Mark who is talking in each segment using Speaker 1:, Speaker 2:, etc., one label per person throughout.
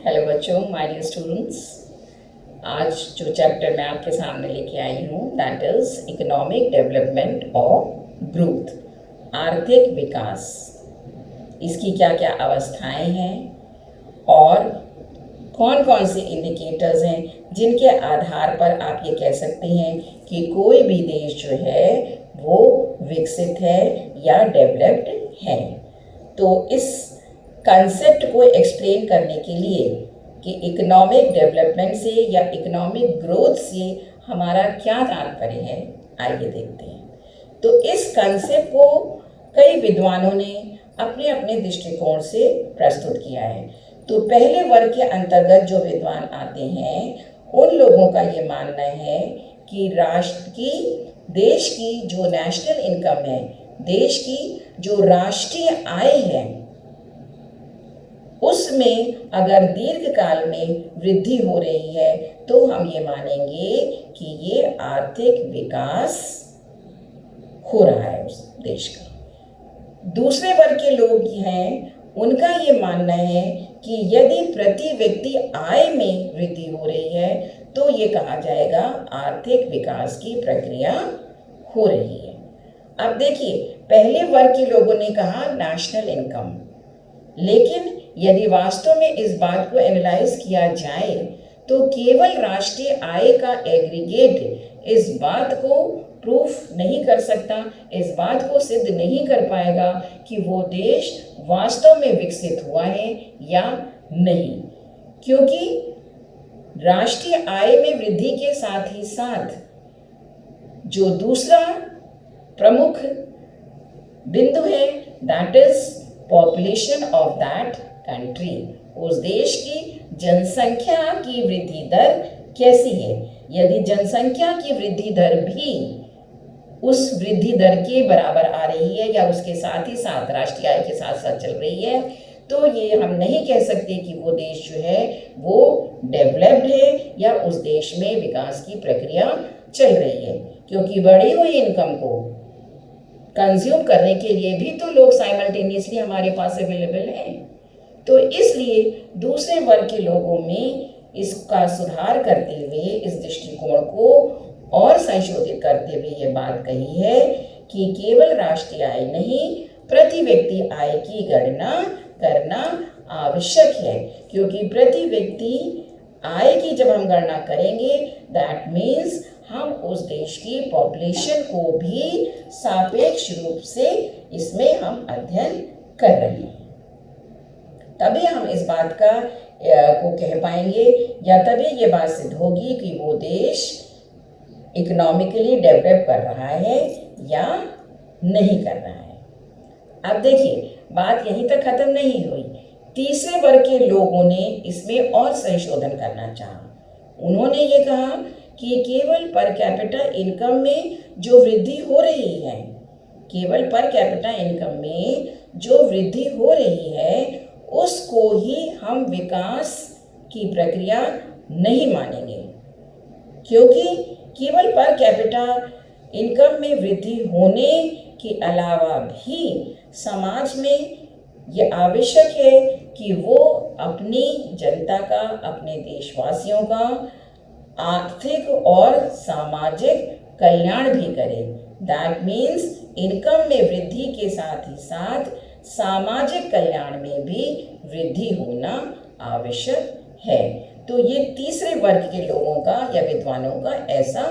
Speaker 1: Hello बच्चों, my dear students. आज जो चैप्टर मैं आपके सामने लेके आई हूँ दैट इज इकोनॉमिक डेवलपमेंट और ग्रोथ, आर्थिक विकास। इसकी क्या क्या अवस्थाएं हैं और कौन कौन से इंडिकेटर्स हैं जिनके आधार पर आप ये कह सकते हैं कि कोई भी देश जो है वो विकसित है या डेवलप्ड है। तो इस कंसेप्ट को एक्सप्लेन करने के लिए कि इकोनॉमिक डेवलपमेंट से या इकोनॉमिक ग्रोथ से हमारा क्या तात्पर्य है, आइए देखते हैं। तो इस कंसेप्ट को कई विद्वानों ने अपने अपने दृष्टिकोण से प्रस्तुत किया है। तो पहले वर्ग के अंतर्गत जो विद्वान आते हैं उन लोगों का ये मानना है कि राष्ट्र की, देश की जो नेशनल इनकम है, देश की जो राष्ट्रीय आय है, उसमें अगर दीर्घकाल में वृद्धि हो रही है तो हम ये मानेंगे कि ये आर्थिक विकास हो रहा है उस देश का। दूसरे वर्ग के लोग हैं, उनका ये मानना है कि यदि प्रति व्यक्ति आय में वृद्धि हो रही है तो ये कहा जाएगा आर्थिक विकास की प्रक्रिया हो रही है। अब देखिए, पहले वर्ग के लोगों ने कहा नेशनल इनकम, लेकिन यदि वास्तव में इस बात को एनालाइज किया जाए तो केवल राष्ट्रीय आय का एग्रीगेट इस बात को प्रूफ नहीं कर सकता, इस बात को सिद्ध नहीं कर पाएगा कि वो देश वास्तव में विकसित हुआ है या नहीं, क्योंकि राष्ट्रीय आय में वृद्धि के साथ ही साथ जो दूसरा प्रमुख बिंदु है that is population of that country, उस देश की जनसंख्या की वृद्धि दर कैसी है। यदि जनसंख्या की वृद्धि दर भी उस वृद्धि दर के बराबर आ रही है या उसके साथ ही साथ राष्ट्रीय आय के साथ साथ चल रही है तो ये हम नहीं कह सकते कि वो देश जो है वो डेवलप्ड है या उस देश में विकास की प्रक्रिया चल रही है, क्योंकि बढ़ी हुई इनकम को कंज्यूम करने के लिए भी तो लोग साइमल्टेनियसली हमारे पास अवेलेबल हैं। तो इसलिए दूसरे वर्ग के लोगों में इसका सुधार करते हुए इस दृष्टिकोण को और संशोधित करते हुए ये बात कही है कि केवल राष्ट्रीय आय नहीं, प्रति व्यक्ति आय की गणना करना आवश्यक है, क्योंकि प्रति व्यक्ति आय की जब हम गणना करेंगे दैट मीन्स हम उस देश की पॉपुलेशन को भी सापेक्ष रूप से इसमें हम अध्ययन कर रहे हैं, तभी हम इस बात का को कह पाएंगे या तभी ये बात सिद्ध होगी कि वो देश इकोनॉमिकली डेवलप कर रहा है या नहीं कर रहा है। अब देखिए, बात यहीं तक खत्म नहीं हुई। तीसरे वर्ग के लोगों ने इसमें और संशोधन करना चाहा। उन्होंने ये कहा कि केवल पर कैपिटा इनकम में जो वृद्धि हो रही है, केवल पर कैपिटा इनकम में जो वृद्धि हो रही है उसको ही हम विकास की प्रक्रिया नहीं मानेंगे, क्योंकि केवल पर कैपिटा इनकम में वृद्धि होने के अलावा भी समाज में ये आवश्यक है कि वो अपनी जनता का, अपने देशवासियों का आर्थिक और सामाजिक कल्याण भी करे। दैट मीन्स इनकम में वृद्धि के साथ ही साथ सामाजिक कल्याण में भी वृद्धि होना आवश्यक है। तो ये तीसरे वर्ग के लोगों का या विद्वानों का ऐसा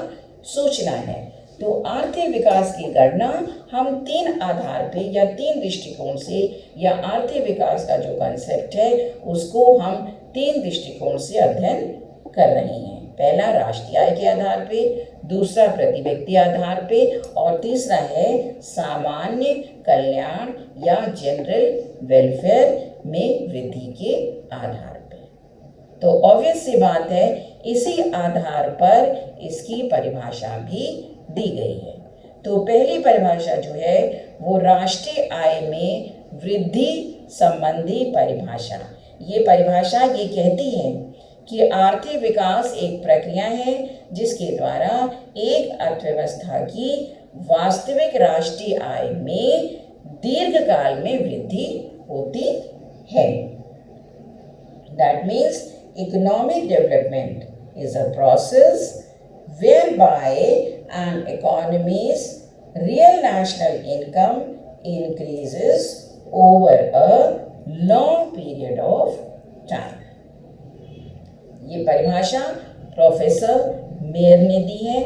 Speaker 1: सोचना है। तो आर्थिक विकास की गणना हम तीन आधार पे या तीन दृष्टिकोण से, या आर्थिक विकास का जो कंसेप्ट है उसको हम तीन दृष्टिकोण से अध्ययन कर रहे हैं। पहला राष्ट्रीय आय के आधार पे, दूसरा प्रति व्यक्ति आधार पे, और तीसरा है सामान्य कल्याण या जनरल वेलफेयर में वृद्धि के आधार पे। तो ऑब्वियस सी बात है, इसी आधार पर इसकी परिभाषा भी दी गई है। तो पहली परिभाषा जो है वो राष्ट्रीय आय में वृद्धि संबंधी परिभाषा। ये परिभाषा ये कहती है कि आर्थिक विकास एक प्रक्रिया है जिसके द्वारा एक अर्थव्यवस्था की वास्तविक राष्ट्रीय आय में दीर्घकाल में वृद्धि होती है। That means economic development is a process whereby an economy's real national income increases over a long period of time. ये परिभाषा प्रोफेसर मेयर ने दी है।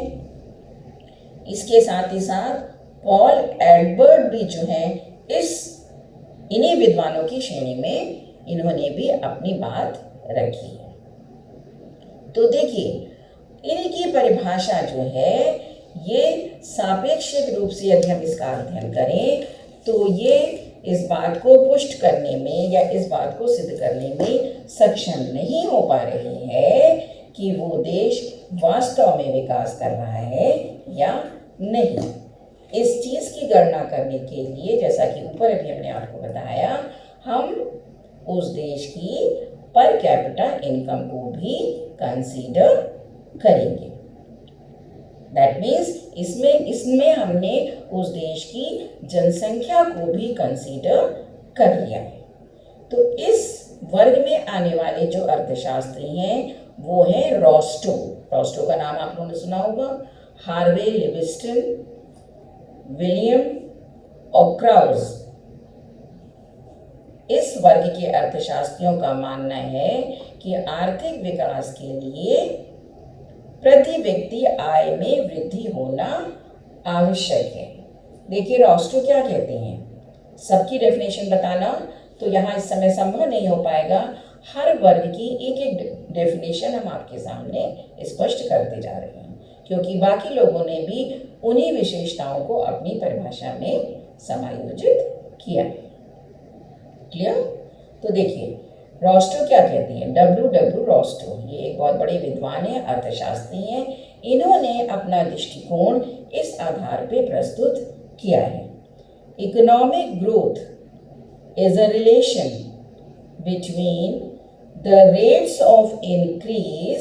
Speaker 1: इसके साथ ही साथ पॉल एडवर्ड भी जो है इन्हीं विद्वानों की श्रेणी में इन्होंने भी अपनी बात रखी है। तो देखिए, इनकी परिभाषा जो है ये सापेक्षिक रूप से यदि हम इसका अध्ययन करें तो ये इस बात को पुष्ट करने में या इस बात को सिद्ध करने में सक्षम नहीं हो पा रही है कि वो देश वास्तव में विकास कर रहा है या नहीं। इस चीज़ की गणना करने के लिए, जैसा कि ऊपर अभी हमने आपको बताया, हम उस देश की पर कैपिटा इनकम को भी कंसीडर करेंगे। दैट मीन्स इसमें हमने उस देश की जनसंख्या को भी कंसीडर कर लिया है। तो इस वर्ग में आने वाले जो अर्थशास्त्री हैं वो हैं रॉस्टो। रॉस्टो का नाम आप लोगों ने सुना होगा। हार्वे लिविस्टन, विलियम ऑक्राउज। इस वर्ग के अर्थशास्त्रियों का मानना है कि आर्थिक विकास के लिए प्रति व्यक्ति आय में वृद्धि होना आवश्यक है। देखिए रॉस्टो क्या कहते हैं, सबकी डेफिनेशन बताना तो यहाँ इस समय संभव नहीं हो पाएगा। हर वर्ग की एक एक डेफिनेशन हम आपके सामने स्पष्ट करते जा रहे हैं, क्योंकि बाकी लोगों ने भी उन्हीं विशेषताओं को अपनी परिभाषा में समायोजित किया। क्लियर? तो देखिए रॉस्टो क्या कहती हैं, डब्ल्यू रॉस्टो, ये एक बहुत बड़े विद्वान हैं, अर्थशास्त्री हैं। इन्होंने अपना दृष्टिकोण इस आधार पे प्रस्तुत किया है। Economic growth is a relation between the rates of increase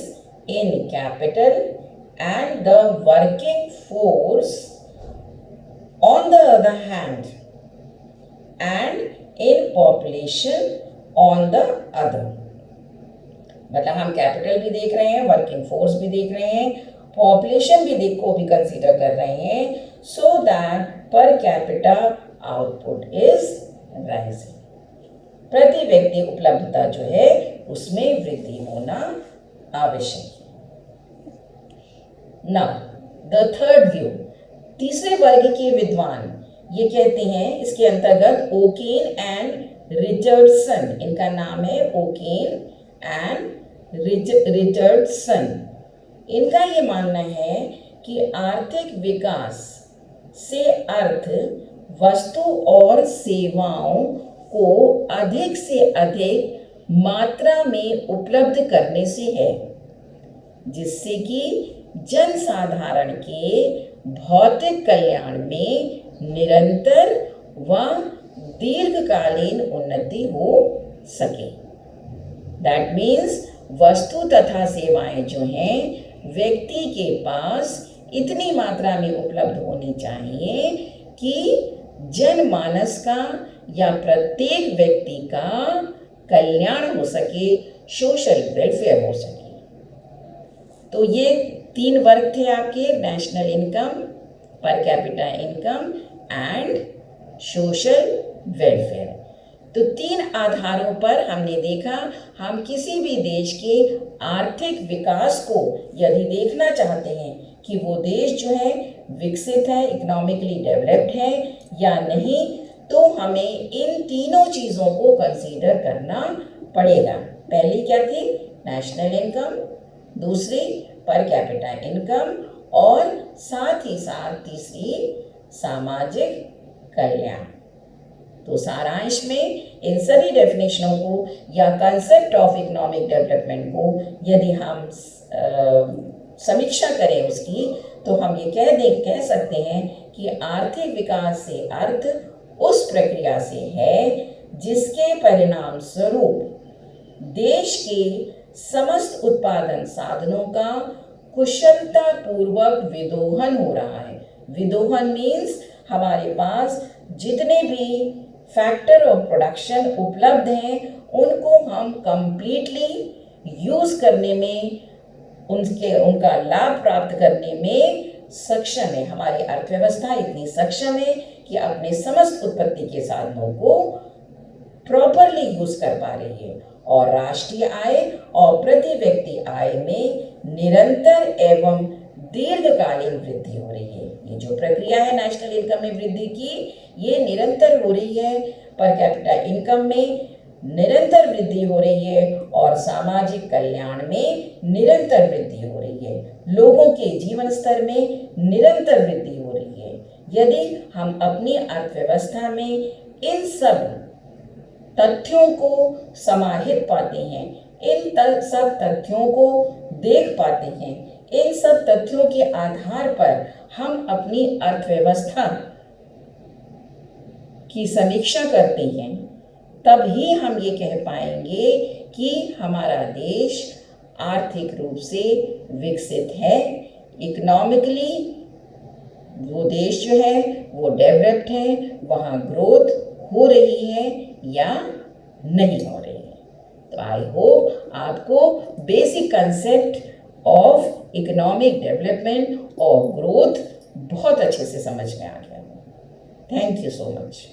Speaker 1: in capital and the working force on the other hand and in population on the other. मतलब हम कैपिटल भी देख रहे हैं, वर्किंग फोर्स भी देख रहे हैं, पॉपुलेशन भी को भी कंसीडर कर रहे हैं, so that per capita output is rising. प्रति व्यक्ति उपलब्धता जो है उसमें वृद्धि होना आवश्यक है। नाउ द थर्ड व्यू, तीसरे वर्ग के विद्वान ये कहते हैं, इसके अंतर्गत ओकेन एंड रिचर्डसन, इनका नाम है ओकेन एंड रिचर्डसन। इनका ये मानना है कि आर्थिक विकास से अर्थ वस्तु और सेवाओं को अधिक से अधिक मात्रा में उपलब्ध करने से है, जिससे कि जनसाधारण के भौतिक कल्याण में निरंतर व दीर्घकालीन उन्नति हो सके। दैट मीन्स वस्तु तथा सेवाएं जो हैं व्यक्ति के पास इतनी मात्रा में उपलब्ध होनी चाहिए कि जनमानस का या प्रत्येक व्यक्ति का कल्याण हो सके, सोशल वेलफेयर हो सके। तो ये तीन वर्ग थे आपके, national income, per capita income and social welfare. तो तीन आधारों पर हमने देखा, हम किसी भी देश के आर्थिक विकास को यदि देखना चाहते हैं कि वो देश जो है विकसित है, इकोनॉमिकली डेवलप्ड है या नहीं, तो हमें इन तीनों चीज़ों को कंसीडर करना पड़ेगा। पहली क्या थी, नेशनल इनकम, दूसरी पर कैपिटा इनकम और साथ ही साथ तीसरी सामाजिक कल्याण। तो सारांश में इन सभी डेफिनेशनों को या कंसेप्ट ऑफ इकोनॉमिक डेवलपमेंट को यदि हम समीक्षा करें उसकी, तो हम ये कह सकते हैं कि आर्थिक विकास से अर्थ उस प्रक्रिया से है जिसके परिणाम स्वरूप देश के समस्त उत्पादन साधनों का कुशलता पूर्वक विदोहन हो रहा है। विदोहन मीन्स हमारे पास जितने भी फैक्टर ऑफ प्रोडक्शन उपलब्ध हैं उनको हम कंप्लीटली यूज़ करने में, उनका लाभ प्राप्त करने में सक्षम है। हमारी अर्थव्यवस्था इतनी सक्षम है कि अपने समस्त उत्पत्ति के साधनों को प्रॉपरली यूज कर पा रही है और राष्ट्रीय आय और प्रति व्यक्ति आय में निरंतर एवं दीर्घकालीन वृद्धि हो रही है। ये जो प्रक्रिया है नेशनल इनकम में वृद्धि की, ये निरंतर हो रही है। पर कैपिटा इनकम में निरंतर वृद्धि हो रही है और सामाजिक कल्याण में निरंतर वृद्धि हो रही है। लोगों के जीवन स्तर में निरंतर वृद्धि हो रही है। यदि हम अपनी अर्थव्यवस्था में इन सब तथ्यों को समाहित पाते हैं, इन सब तथ्यों को देख पाते हैं, इन सब तथ्यों के आधार पर हम अपनी अर्थव्यवस्था की समीक्षा करते हैं, तब ही हम ये कह पाएंगे कि हमारा देश आर्थिक रूप से विकसित है। इकोनॉमिकली वो देश जो है वो डेवलप्ड है, वहाँ ग्रोथ हो रही है या नहीं हो रही है। तो आई होप आपको basic concept of economic development और ग्रोथ बहुत अच्छे से समझ में आ गया। Thank you so much.